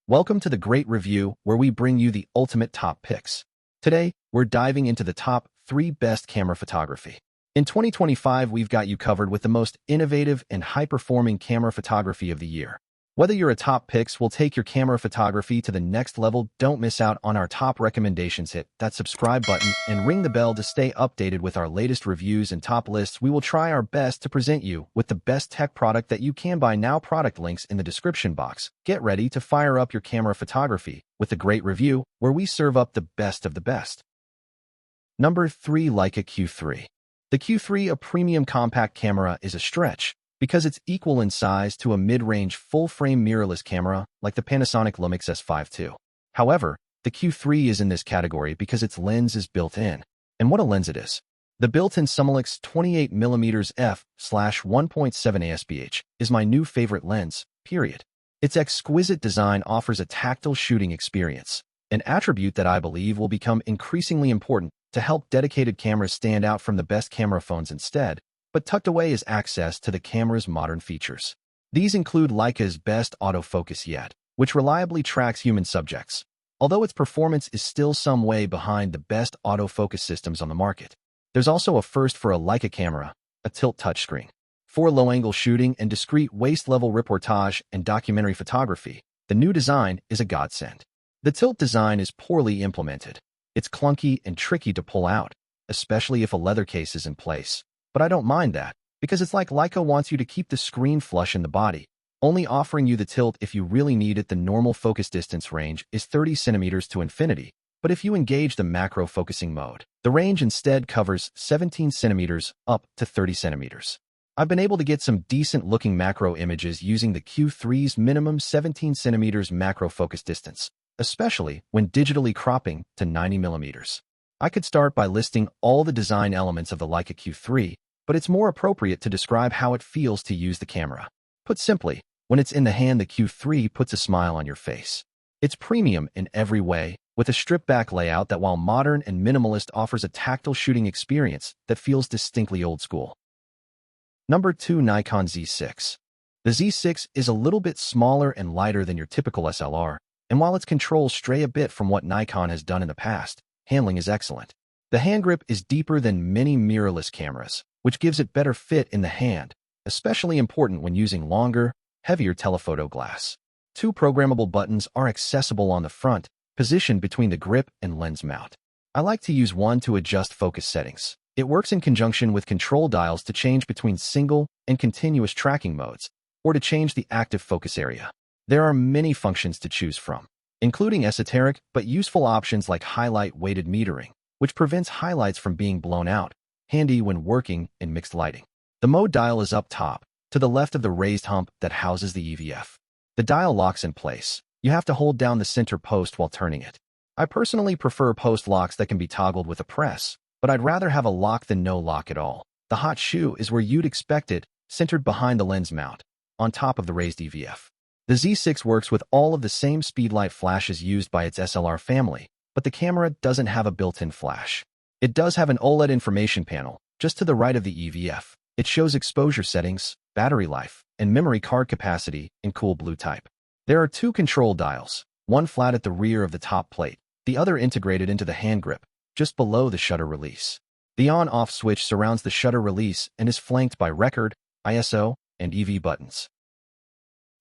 Welcome to the Great Review, where we bring you the ultimate top picks. Today, we're diving into the top 3 best camera photography. In 2025, we've got you covered with the most innovative and high-performing camera photography of the year. Whether you're a top picks will take your camera photography to the next level, don't miss out on our top recommendations. Hit that subscribe button and ring the bell to stay updated with our latest reviews and top lists. We will try our best to present you with the best tech product that you can buy now. Product links in the description box. Get ready to fire up your camera photography with the Great Review, where we serve up the best of the best. Number 3. Leica Q3. The Q3, a premium compact camera, is a stretch because it's equal in size to a mid-range full-frame mirrorless camera like the Panasonic Lumix S5 II. However, the Q3 is in this category because its lens is built in. And what a lens it is! The built-in Summilux 28mm f/1.7 ASBH is my new favorite lens, period. Its exquisite design offers a tactile shooting experience, an attribute that I believe will become increasingly important to help dedicated cameras stand out from the best camera phones. Instead, but tucked away is access to the camera's modern features. These include Leica's best autofocus yet, which reliably tracks human subjects, although its performance is still some way behind the best autofocus systems on the market. There's also a first for a Leica camera, a tilt touchscreen. For low-angle shooting and discrete waist-level reportage and documentary photography, the new design is a godsend. The tilt design is poorly implemented. It's clunky and tricky to pull out, especially if a leather case is in place. But I don't mind that, because it's like Leica wants you to keep the screen flush in the body, only offering you the tilt if you really need it. The normal focus distance range is 30 centimeters to infinity, but if you engage the macro focusing mode, the range instead covers 17 centimeters up to 30 centimeters. I've been able to get some decent-looking macro images using the Q3's minimum 17 centimeters macro focus distance, especially when digitally cropping to 90 millimeters. I could start by listing all the design elements of the Leica Q3, but it's more appropriate to describe how it feels to use the camera. Put simply, when it's in the hand, the Q3 puts a smile on your face. It's premium in every way, with a stripped-back layout that, while modern and minimalist, offers a tactile shooting experience that feels distinctly old-school. Number 2. Nikon Z6. The Z6 is a little bit smaller and lighter than your typical SLR, and while its controls stray a bit from what Nikon has done in the past, handling is excellent. The hand grip is deeper than many mirrorless cameras, which gives it better fit in the hand, especially important when using longer, heavier telephoto glass. 2 programmable buttons are accessible on the front, positioned between the grip and lens mount. I like to use one to adjust focus settings. It works in conjunction with control dials to change between single and continuous tracking modes, or to change the active focus area. There are many functions to choose from, including esoteric but useful options like highlight weighted metering, which prevents highlights from being blown out, handy when working in mixed lighting. The mode dial is up top, to the left of the raised hump that houses the EVF. The dial locks in place. You have to hold down the center post while turning it. I personally prefer post locks that can be toggled with a press, but I'd rather have a lock than no lock at all. The hot shoe is where you'd expect it, centered behind the lens mount, on top of the raised EVF. The Z6 works with all of the same speedlight flashes used by its SLR family, but the camera doesn't have a built-in flash. It does have an OLED information panel, just to the right of the EVF. It shows exposure settings, battery life, and memory card capacity in cool blue type. There are 2 control dials, one flat at the rear of the top plate, the other integrated into the hand grip, just below the shutter release. The on-off switch surrounds the shutter release and is flanked by record, ISO, and EV buttons.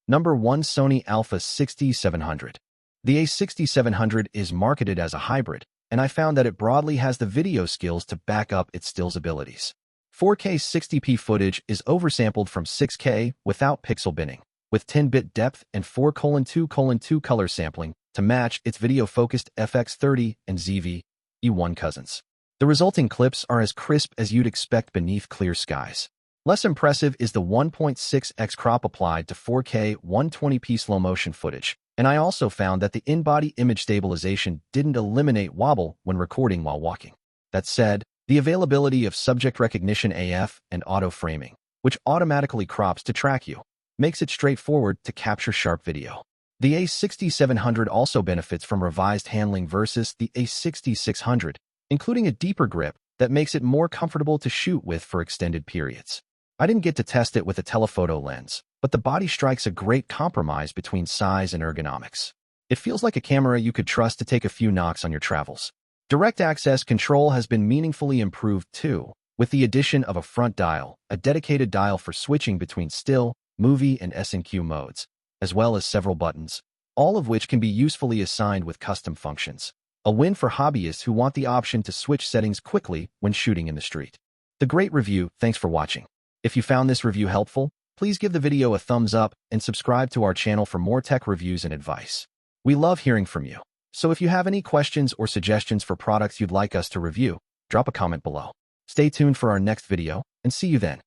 Number 1. Sony A6700. The A6700 is marketed as a hybrid, and I found that it broadly has the video skills to back up its stills abilities. 4K 60p footage is oversampled from 6K without pixel binning, with 10-bit depth and 4:2:2 color sampling to match its video-focused FX30 and ZV-E1 cousins. The resulting clips are as crisp as you'd expect beneath clear skies. Less impressive is the 1.6x crop applied to 4K 120p slow-motion footage, and I also found that the in-body image stabilization didn't eliminate wobble when recording while walking. That said, the availability of subject recognition AF and auto-framing, which automatically crops to track you, makes it straightforward to capture sharp video. The A6700 also benefits from revised handling versus the A6600, including a deeper grip that makes it more comfortable to shoot with for extended periods. I didn't get to test it with a telephoto lens, but the body strikes a great compromise between size and ergonomics. It feels like a camera you could trust to take a few knocks on your travels. Direct access control has been meaningfully improved too, with the addition of a front dial, a dedicated dial for switching between still, movie, and S&Q modes, as well as several buttons, all of which can be usefully assigned with custom functions. A win for hobbyists who want the option to switch settings quickly when shooting in the street. The great review, thanks for watching. If you found this review helpful, please give the video a thumbs up and subscribe to our channel for more tech reviews and advice. We love hearing from you. So if you have any questions or suggestions for products you'd like us to review, drop a comment below. Stay tuned for our next video, and see you then.